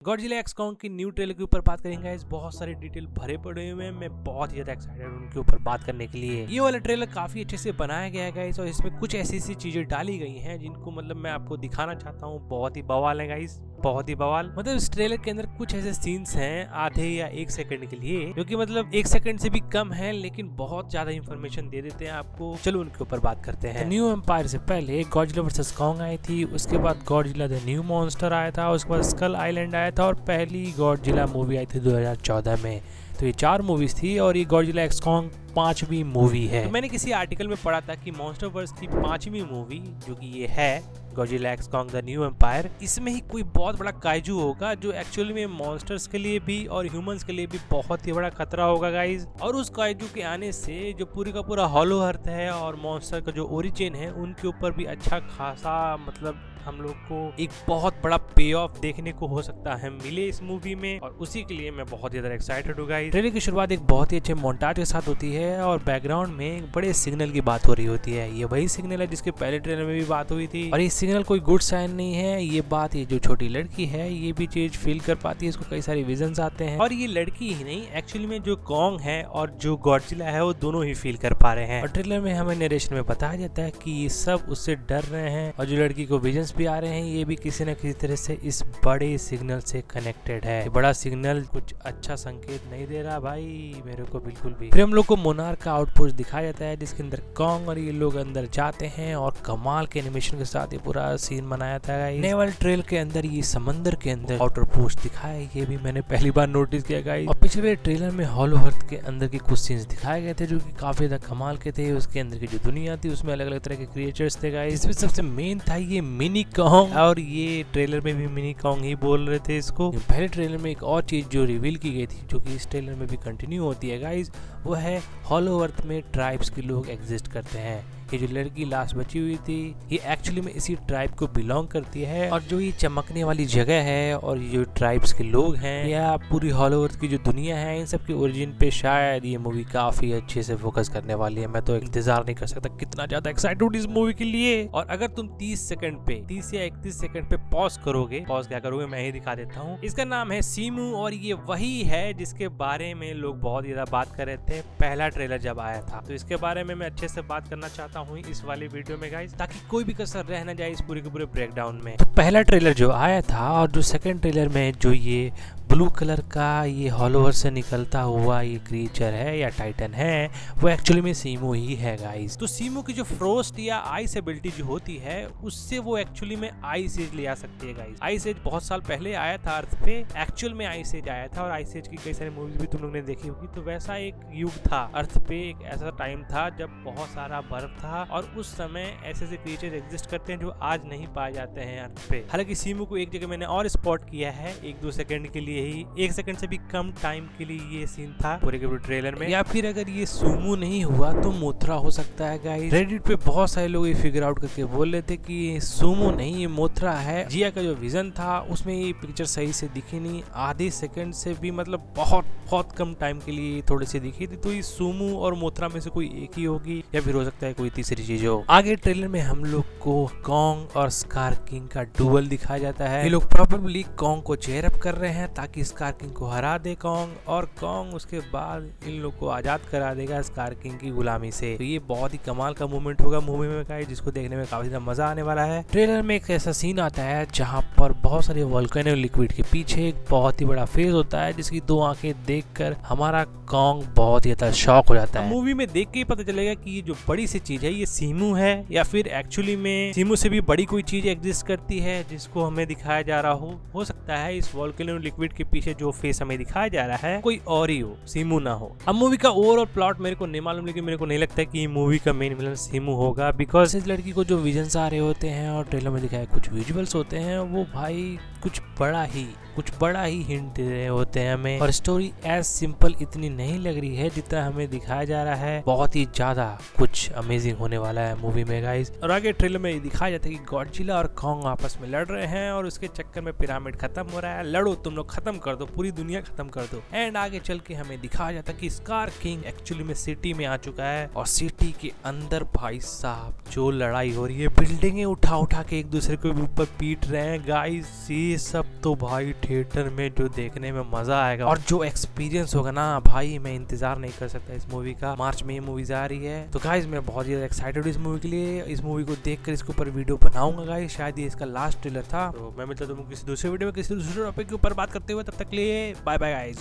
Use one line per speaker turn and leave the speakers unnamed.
Godzilla x Kong की new trailer के ऊपर बात करेंगे गाइस। बहुत सारे डिटेल भरे पड़े हुए हैं। मैं बहुत ज्यादा एक्साइटेड हूं उनके ऊपर बात करने के लिए। ये वाला ट्रेलर काफी अच्छे से बनाया गया है गाइस और इसमें कुछ ऐसी चीजें डाली गई हैं जिनको मतलब मैं आपको दिखाना चाहता हूँ। बहुत ही बवाल है गाइस, बहुत ही बवाल। मतलब इस ट्रेलर के अंदर कुछ ऐसे सीन्स हैं आधे या 1 सेकंड के लिए, जो कि मतलब 1 सेकंड से भी कम है, लेकिन बहुत ज्यादा इंफॉर्मेशन दे देते हैं आपको। चलो उनके ऊपर बात करते हैं। न्यू एम्पायर से पहले गॉडजिला वर्सेस कॉन्ग आई थी, उसके बाद गॉडजिला द न्यू मॉन्स्टर आया था, उसके बाद स्कल आइलैंड आया था और पहली गॉडजिला मूवी आई थी 2014 में। तो ये 4 मूवीज थी और ये गॉडजिला एक्स कॉन्ग 5वीं मूवी है। तो मैंने किसी आर्टिकल में पढ़ा था कि मॉन्स्टरवर्स की 5वीं मूवी जो कि ये है Godzilla x Kong the new empire, इसमें ही कोई बहुत बड़ा काइजू होगा जो एक्चुअली में मॉन्स्टर्स के लिए भी और ह्यूमंस के लिए भी बहुत ही बड़ा खतरा होगा गाइज। और उस काइजू के आने से जो पूरी का पूरा हॉलो अर्थ है और मॉन्स्टर का जो ओरिजिन है उनके ऊपर भी अच्छा खासा मतलब हम लोग को एक बहुत बड़ा पे ऑफ देखने को हो सकता है मिले इस मूवी में, और उसी के लिए मैं बहुत ज्यादा एक्साइटेड हूँ गाइस। ट्रेलर की शुरुआत एक बहुत ही अच्छे मोन्टाज के साथ होती है और बैकग्राउंड में एक बड़े सिग्नल की बात हो रही होती है। ये वही सिग्नल है जिसके पहले ट्रेलर में भी बात हुई थी और ये सिग्नल कोई गुड साइन नहीं है। ये बात ये जो छोटी लड़की है ये भी चीज फील कर पाती है, इसको कई सारे विजन्स आते हैं और ये लड़की ही नहीं एक्चुअली में जो कॉन्ग है और जो गॉडजिला है वो दोनों ही फील कर पा रहे हैं। और ट्रेलर में हमें नरेशन में बताया जाता है कि ये सब उससे डर रहे हैं और जो लड़की को विजन्स भी आ रहे हैं ये भी किसी न किसी तरह से इस बड़े सिग्नल से कनेक्टेड है। ये बड़ा सिग्नल कुछ अच्छा संकेत नहीं दे रहा भाई मेरे को बिल्कुल भी। फिर हम लोग को मोनार्क का आउटपोस्ट दिखाया जाता है जिसके अंदर कॉन्ग और ये लोग अंदर जाते हैं और कमाल के एनिमेशन के साथ ये पूरा सीन बनाया था। नेवल ट्रेल के अंदर ये समंदर के अंदर आउटर पोस्ट दिखाया, ये भी मैंने पहली बार नोटिस किया गाइस। और पिछले ट्रेलर में हॉलो अर्थ के अंदर के कुछ सीन्स दिखाए गए थे जो कि काफी ज्यादा कमाल के थे। उसके अंदर की जो दुनिया थी उसमें अलग अलग तरह के क्रिएचर्स थे गाइस। इसमें सबसे मेन था ये मिनी कॉन्ग और ये ट्रेलर में भी मिनी कॉन्ग ही बोल रहे थे इसको। पहले ट्रेलर में एक और चीज जो रिवील की गई थी जो कि इस ट्रेलर में भी कंटिन्यू होती है गाइस, वो है हॉलो अर्थ में ट्राइब्स के लोग एग्जिस्ट करते हैं। ये जो लड़की लास्ट बची हुई थी ये एक्चुअली में इसी ट्राइब को बिलोंग करती है और जो ये चमकने वाली जगह है और ये जो ट्राइब्स के लोग हैं या पूरी हॉलो अर्थ की जो दुनिया है इन सब के ओरिजिन पे शायद ये मूवी काफी अच्छे से फोकस करने वाली है। मैं तो इंतजार नहीं कर सकता, कितना ज्यादा एक्साइटेड इस मूवी के लिए। और अगर तुम 30 सेकंड पे 30 या 31 सेकंड पे पॉज करोगे, पॉज क्या करोगे मैं ही दिखा देता हूँ। इसका नाम है सीमू और ये वही है जिसके बारे में लोग बहुत ज्यादा बात कर रहे थे पहला ट्रेलर जब आया था। तो इसके बारे में मैं अच्छे से बात करना चाहता हूँ इस वाले वीडियो में गाइस, ताकि कोई भी कसर रह ना जाए इस पूरे के पूरे ब्रेकडाउन में। तो पहला ट्रेलर जो आया था और जो सेकंड ट्रेलर में जो ये ब्लू कलर का ये हॉलो अर्थ से निकलता हुआ ये क्रिएचर है या टाइटन है वो एक्चुअली में सीमू ही है गाइस। तो सीमू की जो फ्रोस्ट या आइस एबिलिटी जो होती है उससे वो एक्चुअली में आइस एज ले आ सकती है गाइस। आइस एज बहुत साल पहले आया था अर्थ पे, एक्चुअल में आइस एज आया था और आइस एज की कई सारी मूवीज भी तुम लोग ने देखी होगी। तो वैसा एक युग था अर्थ पे, एक ऐसा टाइम था जब बहुत सारा बर्फ था और उस समय ऐसे ऐसे क्रिएचर एग्जिस्ट करते हैं जो आज नहीं पाए जाते हैं अर्थ पे। हालांकि सीमू को एक जगह मैंने और स्पॉट किया है 1-2 सेकंड के लिए ही, 1 सेकंड से भी कम टाइम के लिए ये सीन था पूरे के पूरे ट्रेलर में। या फिर अगर ये सुमू नहीं हुआ तो मोथरा हो सकता है गाइस। रेडिट पे बहुत सारे लोग ये फिगर आउट करके बोल रहे थे कि ये सुमू नहीं ये मोथरा है। जिया का जो विजन था उसमें ये पिक्चर सही से दिखी नहीं, आधे सेकंड से भी मतलब बहुत बहुत कम टाइम के लिए थोड़ी सी दिखी थी। तो ये सुमू और मोथरा में से कोई एक ही होगी या फिर हो सकता है कोई तीसरी चीज हो। आगे ट्रेलर में हम लोग को कॉन्ग और स्कार किंग का डुअल दिखाया जाता है। ये लोग प्रोबेबली कॉन्ग को चेयर अप कर रहे हैं ताकि स्कार किंग को हरा दे कॉन्ग, और कॉन्ग उसके बाद इन लोग को आजाद करा देगा स्कार किंग की गुलामी से। तो ये बहुत ही कमाल का मूवमेंट होगा मूवी में गाइस, जिसको देखने में काफी ज्यादा मजा आने वाला है। ट्रेलर में एक ऐसा सीन आता है जहां पर बहुत सारे वोल्केनो लिक्विड के पीछे एक बहुत ही बड़ा फेज होता है जिसकी 2 आंखें देखकर हमारा कॉन्ग बहुत ही ज्यादा शॉक हो जाता है। मूवी में देख के ही पता चलेगा कि ये जो बड़ी सी चीज है ये सीमू है या फिर एक्चुअली में सीमू से भी बड़ी कोई चीज एग्जिस्ट करती है जिसको हमें दिखाया जा रहा हो सकता है इस वोल्केनो लिक्विड के पीछे जो फेस हमें दिखाया जा रहा है कोई और ही हो, सीमू ना हो। अब मूवी का ओवरऑल प्लॉट मेरे को नहीं मालूम, लेकिन मेरे को नहीं लगता कि मूवी का मेन विलन सीमू होगा, बिकॉज इस लड़की को जो विजन्स आ रहे होते हैं और ट्रेलर में दिखाए कुछ विजुअल्स होते हैं वो भाई कुछ बड़ा ही हिंट दे रहे होते हैं हमें, और स्टोरी एज सिंपल इतनी नहीं लग रही है जितना हमें दिखाया जा रहा है। बहुत ही ज्यादा कुछ अमेजिंग होने वाला है मूवी में गाइस। और आगे ट्रेलर में दिखाया जाता है कि गॉडजिला और कॉन्ग आपस में लड़ रहे हैं और उसके चक्कर में पिरामिड खत्म हो रहा है। लड़ो तुम लोग, खत्म कर दो, पूरी दुनिया खत्म कर दो। एंड आगे चल के हमें दिखाया जाता है कि स्कार किंग एक्चुअली में सिटी में आ चुका है और सिटी के अंदर भाई साहब जो लड़ाई हो रही है, बिल्डिंगें उठा के एक दूसरे के ऊपर पीट रहे हैं गाइस। ये सब तो भाई थिएटर में जो देखने में मजा आएगा और जो एक्सपीरियंस होगा ना भाई, मैं इंतजार नहीं कर सकता इस मूवी का। मार्च में ये मूवी आ रही है, तो गाइज मैं बहुत ज्यादा एक्साइटेड हूँ इस मूवी के लिए। इस मूवी को देखकर इसके ऊपर वीडियो बनाऊंगा गाइज। शायद ये इसका लास्ट ट्रेलर था। तो मैं मिलता हूँ किसी दूसरे वीडियो में किसी दूसरे टॉपिक के ऊपर बात करते हुए। तब तक के लिए बाय बाय गाइज।